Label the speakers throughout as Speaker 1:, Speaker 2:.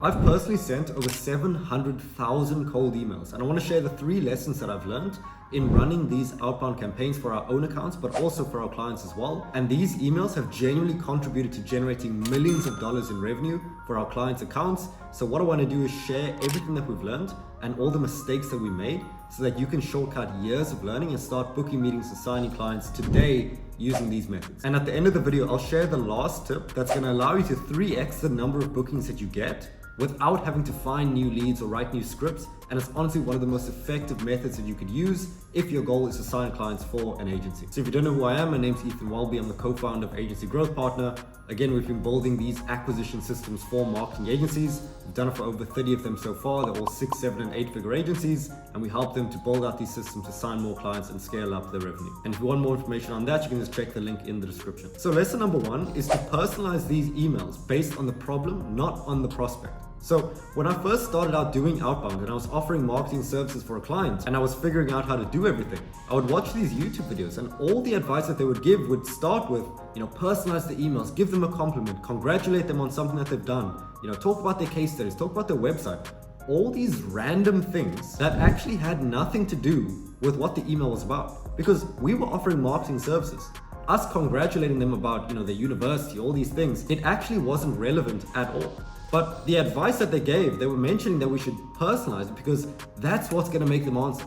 Speaker 1: I've personally sent over 700,000 cold emails, and I want to share the 3 lessons that I've learned in running these outbound campaigns for our own accounts, but also for our clients as well. And these emails have genuinely contributed to generating millions of dollars in revenue for our clients' accounts. So what I want to do is share everything that we've learned and all the mistakes that we made so that you can shortcut years of learning and start booking meetings and signing clients today using these methods. And at the end of the video, I'll share the last tip that's going to allow you to 3x the number of bookings that you get without having to find new leads or write new scripts. And it's honestly one of the most effective methods that you could use if your goal is to sign clients for an agency. So if you don't know who I am, my name's Ethan Welby. I'm the co-founder of Agency Growth Partner. Again, we've been building these acquisition systems for marketing agencies. We've done it for over 30 of them so far. They're all 6, 7, and 8-figure agencies. And we help them to build out these systems to sign more clients and scale up their revenue. And if you want more information on that, you can just check the link in the description. So lesson number 1 is to personalize these emails based on the problem, not on the prospect. So when I first started out doing outbound and I was offering marketing services for a client and I was figuring out how to do everything, I would watch these YouTube videos and all the advice that they would give would start with, personalize the emails, give them a compliment, congratulate them on something that they've done, talk about their case studies, talk about their website, all these random things that actually had nothing to do with what the email was about, because we were offering marketing services. Us congratulating them about, their university, all these things, it actually wasn't relevant at all. But the advice that they gave, they were mentioning that we should personalize it because that's what's going to make them answer.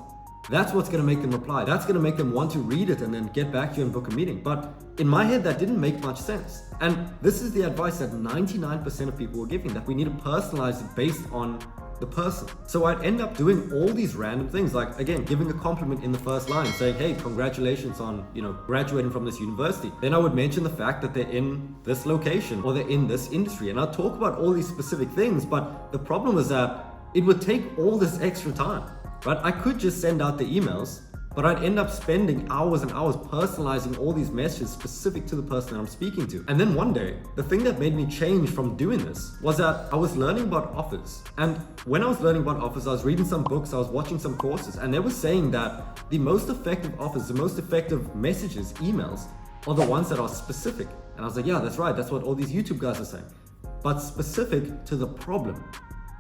Speaker 1: That's what's going to make them reply. That's going to make them want to read it and then get back to you and book a meeting. But in my head, that didn't make much sense. And this is the advice that 99% of people were giving, that we need to personalize it based on the person. So I'd end up doing all these random things, like, again, giving a compliment in the first line, saying, hey, congratulations on, graduating from this university. Then I would mention the fact that they're in this location or they're in this industry. And I'd talk about all these specific things, but the problem was that it would take all this extra time, right? I could just send out the emails, but I'd end up spending hours and hours personalizing all these messages specific to the person that I'm speaking to. And then one day, the thing that made me change from doing this was that I was learning about offers. And when I was learning about offers, I was reading some books, I was watching some courses, and they were saying that the most effective offers, the most effective messages, emails, are the ones that are specific. And I was like, yeah, that's right. That's what all these YouTube guys are saying. But specific to the problem,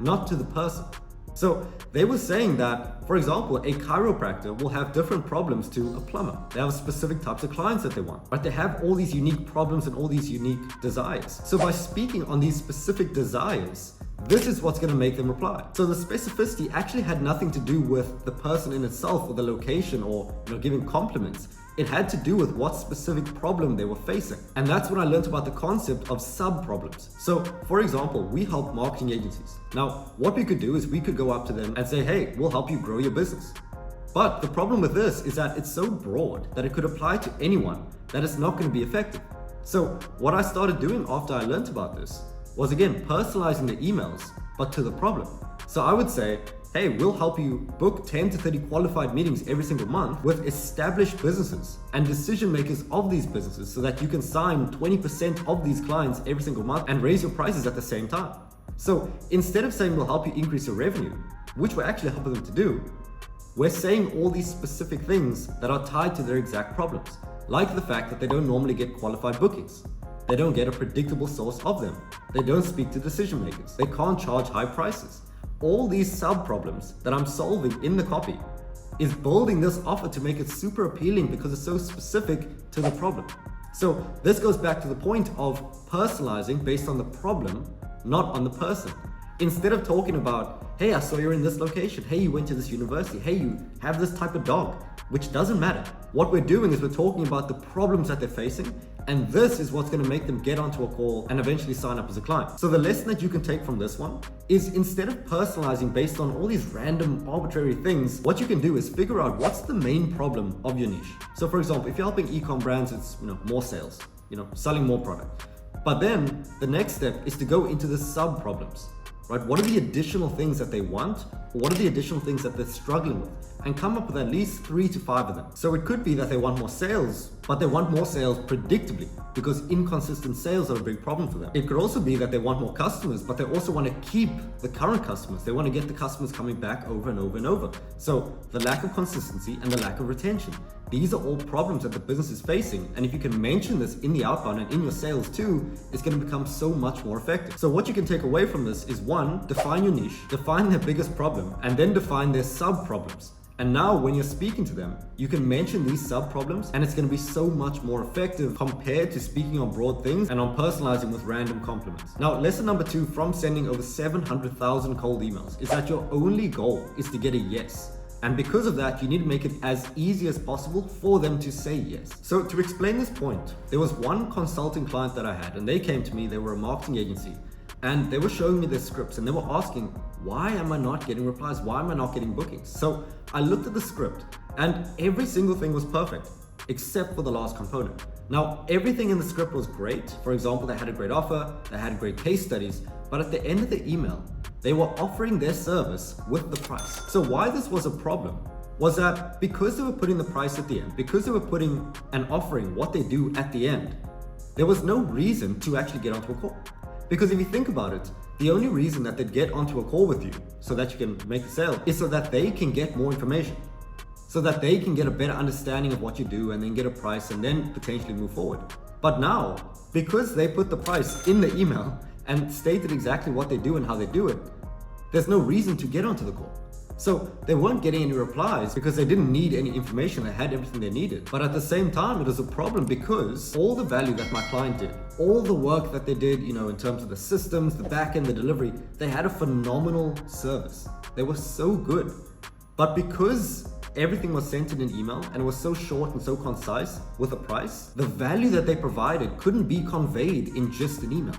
Speaker 1: not to the person. So they were saying that, for example, a chiropractor will have different problems to a plumber. They have specific types of clients that they want, but they have all these unique problems and all these unique desires. So by speaking on these specific desires, this is what's going to make them reply. So the specificity actually had nothing to do with the person in itself or the location or giving compliments. It had to do with what specific problem they were facing. And that's when I learned about the concept of sub-problems. So for example, we help marketing agencies. Now, what we could do is we could go up to them and say, hey, we'll help you grow your business. But the problem with this is that it's so broad that it could apply to anyone that it's not going to be effective. So what I started doing after I learned about this was, again, personalizing the emails, but to the problem. So I would say, hey, we'll help you book 10 to 30 qualified meetings every single month with established businesses and decision makers of these businesses so that you can sign 20% of these clients every single month and raise your prices at the same time. So instead of saying we'll help you increase your revenue, which we're actually helping them to do, we're saying all these specific things that are tied to their exact problems, like the fact that they don't normally get qualified bookings. They don't get a predictable source of them. They don't speak to decision makers. They can't charge high prices. All these sub-problems that I'm solving in the copy is building this offer to make it super appealing because it's so specific to the problem. So this goes back to the point of personalizing based on the problem, not on the person. Instead of talking about, hey, I saw you're in this location. Hey, you went to this university. Hey, you have this type of dog, which doesn't matter. What we're doing is we're talking about the problems that they're facing, and this is what's going to make them get onto a call and eventually sign up as a client. So the lesson that you can take from this one is, instead of personalizing based on all these random arbitrary things, what you can do is figure out what's the main problem of your niche. So for example, if you're helping e-com brands, it's more sales, selling more product. But then the next step is to go into the sub problems. Right? What are the additional things that they want? What are the additional things that they're struggling with? and come up with at least 3 to 5 of them. So it could be that they want more sales, but they want more sales predictably because inconsistent sales are a big problem for them. It could also be that they want more customers, but they also want to keep the current customers. They want to get the customers coming back over and over and over. So the lack of consistency and the lack of retention. These are all problems that the business is facing. And if you can mention this in the outbound and in your sales too, it's going to become so much more effective. So what you can take away from this is 1, define your niche, define their biggest problem, and then define their sub-problems. And now when you're speaking to them, you can mention these sub-problems and it's going to be so much more effective compared to speaking on broad things and on personalizing with random compliments. Now, lesson number 2 from sending over 700,000 cold emails is that your only goal is to get a yes. And because of that, you need to make it as easy as possible for them to say yes. So to explain this point, there was one consulting client that I had and they came to me, they were a marketing agency. And they were showing me their scripts and they were asking, why am I not getting replies? Why am I not getting bookings? So I looked at the script and every single thing was perfect, except for the last component. Now, everything in the script was great. For example, they had a great offer, they had great case studies, but at the end of the email, they were offering their service with the price. So why this was a problem was that because they were putting the price at the end, because they were putting and offering what they do at the end, there was no reason to actually get onto a call. Because if you think about it, the only reason that they'd get onto a call with you so that you can make a sale is so that they can get more information, so that they can get a better understanding of what you do and then get a price and then potentially move forward. But now, because they put the price in the email and stated exactly what they do and how they do it, there's no reason to get onto the call. So they weren't getting any replies because they didn't need any information. They had everything they needed. But at the same time, it was a problem because all the value that my client did, all the work that they did, in terms of the systems, the back end, the delivery, they had a phenomenal service. They were so good. But because everything was sent in an email and it was so short and so concise with a price, the value that they provided couldn't be conveyed in just an email.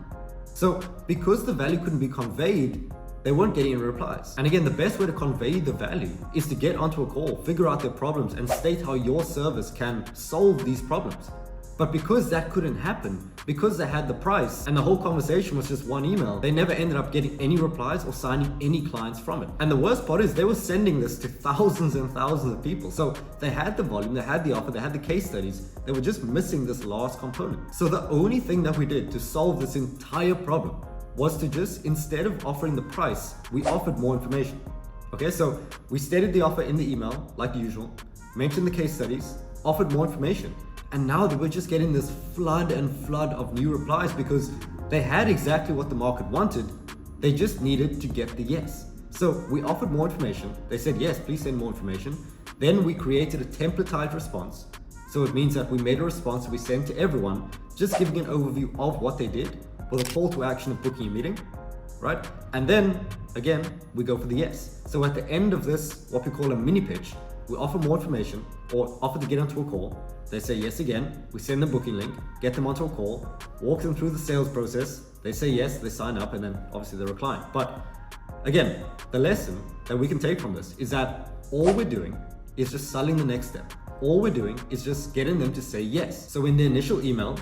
Speaker 1: So because the value couldn't be conveyed, they weren't getting any replies. And again, the best way to convey the value is to get onto a call, figure out their problems, and state how your service can solve these problems. But because that couldn't happen, because they had the price and the whole conversation was just one email, they never ended up getting any replies or signing any clients from it. And the worst part is they were sending this to thousands and thousands of people. So they had the volume, they had the offer, they had the case studies, they were just missing this last component. So the only thing that we did to solve this entire problem was to just, instead of offering the price, we offered more information. Okay, so we stated the offer in the email, like usual, mentioned the case studies, offered more information. And now they were just getting this flood of new replies because they had exactly what the market wanted. They just needed to get the yes. So we offered more information. They said, yes, please send more information. Then we created a templatized response. So it means that we made a response we sent to everyone, just giving an overview of what they did with a call to action of booking a meeting, right? And then again, we go for the yes. So at the end of this, what we call a mini pitch, we offer more information or offer to get onto a call. They say yes again, we send the booking link, get them onto a call, walk them through the sales process. They say yes, they sign up, and then obviously they're a client. But again, the lesson that we can take from this is that all we're doing is just selling the next step. All we're doing is just getting them to say yes. So in the initial email,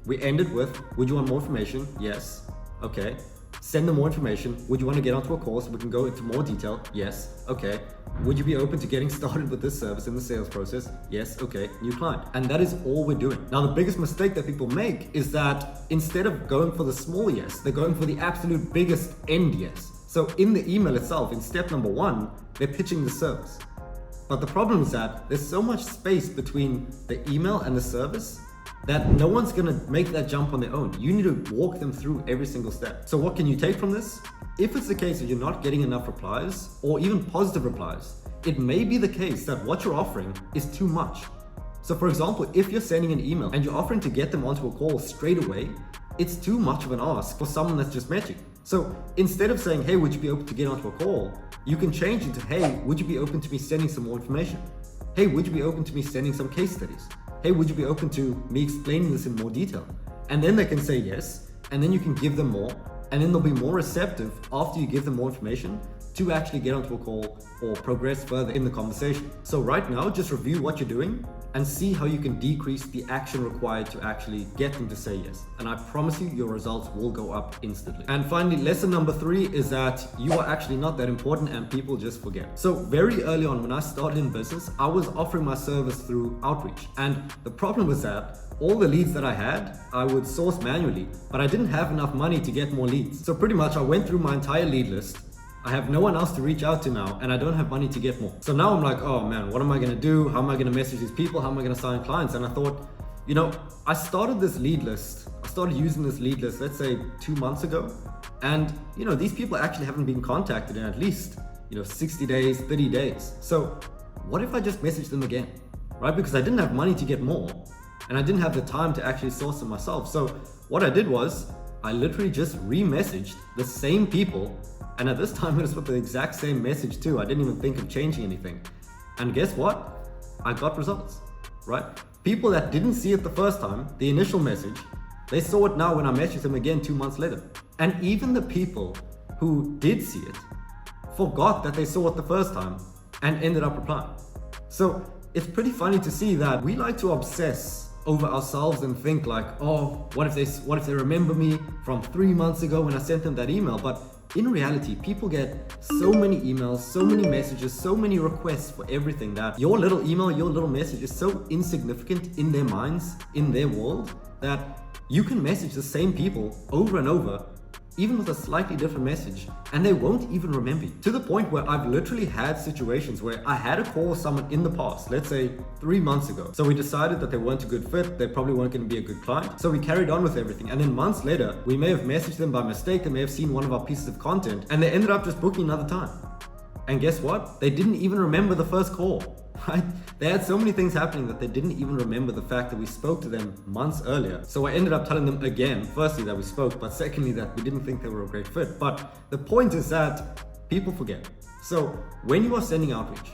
Speaker 1: we ended with, would you want more information? Yes. Okay. Send them more information. Would you want to get onto a call so we can go into more detail? Yes. Okay. Would you be open to getting started with this service in the sales process? Yes. Okay. New client. And that is all we're doing. Now, the biggest mistake that people make is that instead of going for the small yes, they're going for the absolute biggest end yes. So in the email itself, in step number 1, they're pitching the service. But the problem is that there's so much space between the email and the service that no one's gonna make that jump on their own. You need to walk them through every single step. So what can you take from this? If it's the case that you're not getting enough replies or even positive replies, it may be the case that what you're offering is too much. So for example, if you're sending an email and you're offering to get them onto a call straight away, it's too much of an ask for someone that's just met you. So instead of saying, hey, would you be open to get onto a call? You can change it to, hey, would you be open to me sending some more information? Hey, would you be open to me sending some case studies? Hey, would you be open to me explaining this in more detail? And then they can say yes, and then you can give them more, and then they'll be more receptive after you give them more information to actually get onto a call or progress further in the conversation. So right now, just review what you're doing and see how you can decrease the action required to actually get them to say yes. And I promise you, your results will go up instantly. And finally, lesson number 3 is that you are actually not that important and people just forget. So very early on when I started in business, I was offering my service through outreach. And the problem was that all the leads that I had, I would source manually, but I didn't have enough money to get more leads. So pretty much I went through my entire lead list. I have no one else to reach out to now, and I don't have money to get more. So now I'm like, oh man, what am I gonna do? How am I gonna message these people? How am I gonna sign clients? And I thought, I started this lead list. I started using this lead list, let's say 2 months ago. And these people actually haven't been contacted in at least 60 days, 30 days. So what if I just message them again, right? Because I didn't have money to get more, and I didn't have the time to actually source them myself. So what I did was, I literally just re-messaged the same people. And at this time, it was with the exact same message too. I didn't even think of changing anything. And guess what? I got results, right? People that didn't see it the first time, the initial message, they saw it now when I messaged them again 2 months later. And even the people who did see it forgot that they saw it the first time and ended up replying. So it's pretty funny to see that we like to obsess over ourselves and think like, oh, what if they remember me from 3 months ago when I sent them that email? But in reality, people get so many emails, so many messages, so many requests for everything that your little email, your little message is so insignificant in their minds, in their world, that you can message the same people over and over, even with a slightly different message, and they won't even remember you. To the point where I've literally had situations where I had a call with someone in the past, let's say 3 months ago. So we decided that they weren't a good fit, they probably weren't going to be a good client. So we carried on with everything. And then months later, we may have messaged them by mistake, they may have seen one of our pieces of content, and they ended up just booking another time. And guess what? They didn't even remember the first call. Right? They had so many things happening that they didn't even remember the fact that we spoke to them months earlier. So I ended up telling them again, firstly that we spoke, but secondly that we didn't think they were a great fit. But the point is that people forget. So when you are sending outreach,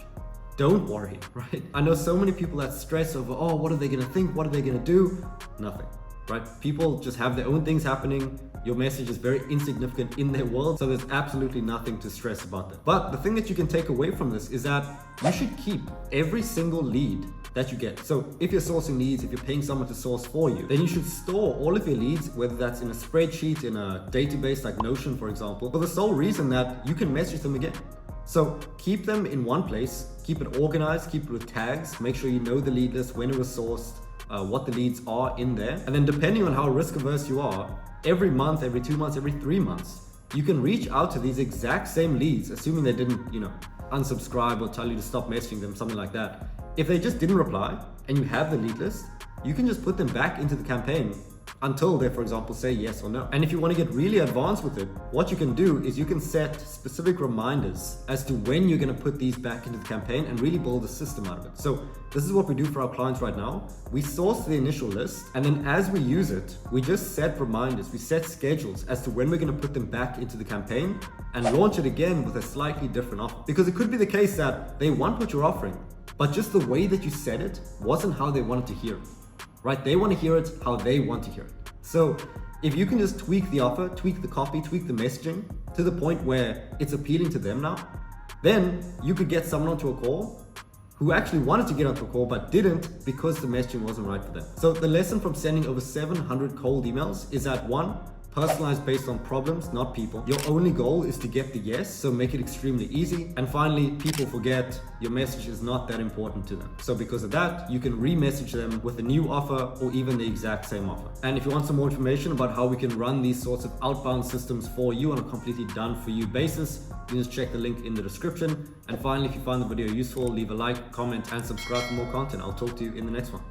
Speaker 1: don't worry, right? I know so many people that stress over, oh, what are they gonna think? What are they gonna do? Nothing. Right? People just have their own things happening. Your message is very insignificant in their world, so there's absolutely nothing to stress about that. But the thing that you can take away from this is that you should keep every single lead that you get. So if you're sourcing leads, if you're paying someone to source for you, then you should store all of your leads, whether that's in a spreadsheet, in a database like Notion, for example, for the sole reason that you can message them again. So keep them in one place, keep it organized, keep it with tags, make sure you know the lead list, when it was sourced, what the leads are in there. And then depending on how risk averse you are, every month, every 2 months, every 3 months, you can reach out to these exact same leads, assuming they didn't, unsubscribe or tell you to stop messaging them, something like that. If they just didn't reply and you have the lead list, you can just put them back into the campaign until they, for example, say yes or no. And if you want to get really advanced with it, what you can do is you can set specific reminders as to when you're going to put these back into the campaign and really build a system out of it. So this is what we do for our clients right now. We source the initial list, and then as we use it, we just set reminders, we set schedules as to when we're going to put them back into the campaign and launch it again with a slightly different offer. Because it could be the case that they want what you're offering, but just the way that you said it wasn't how they wanted to hear it. Right? They want to hear it how they want to hear it. So if you can just tweak the offer, tweak the copy, tweak the messaging to the point where it's appealing to them now, then you could get someone onto a call who actually wanted to get onto a call but didn't because the messaging wasn't right for them. So the lesson from sending over 700 cold emails is that 1, personalized based on problems, not people. Your only goal is to get the yes, so make it extremely easy. And finally, people forget your message is not that important to them. So because of that, you can re-message them with a new offer or even the exact same offer. And if you want some more information about how we can run these sorts of outbound systems for you on a completely done for you basis, you can just check the link in the description. And finally, if you found the video useful, leave a like, comment, and subscribe for more content. I'll talk to you in the next one.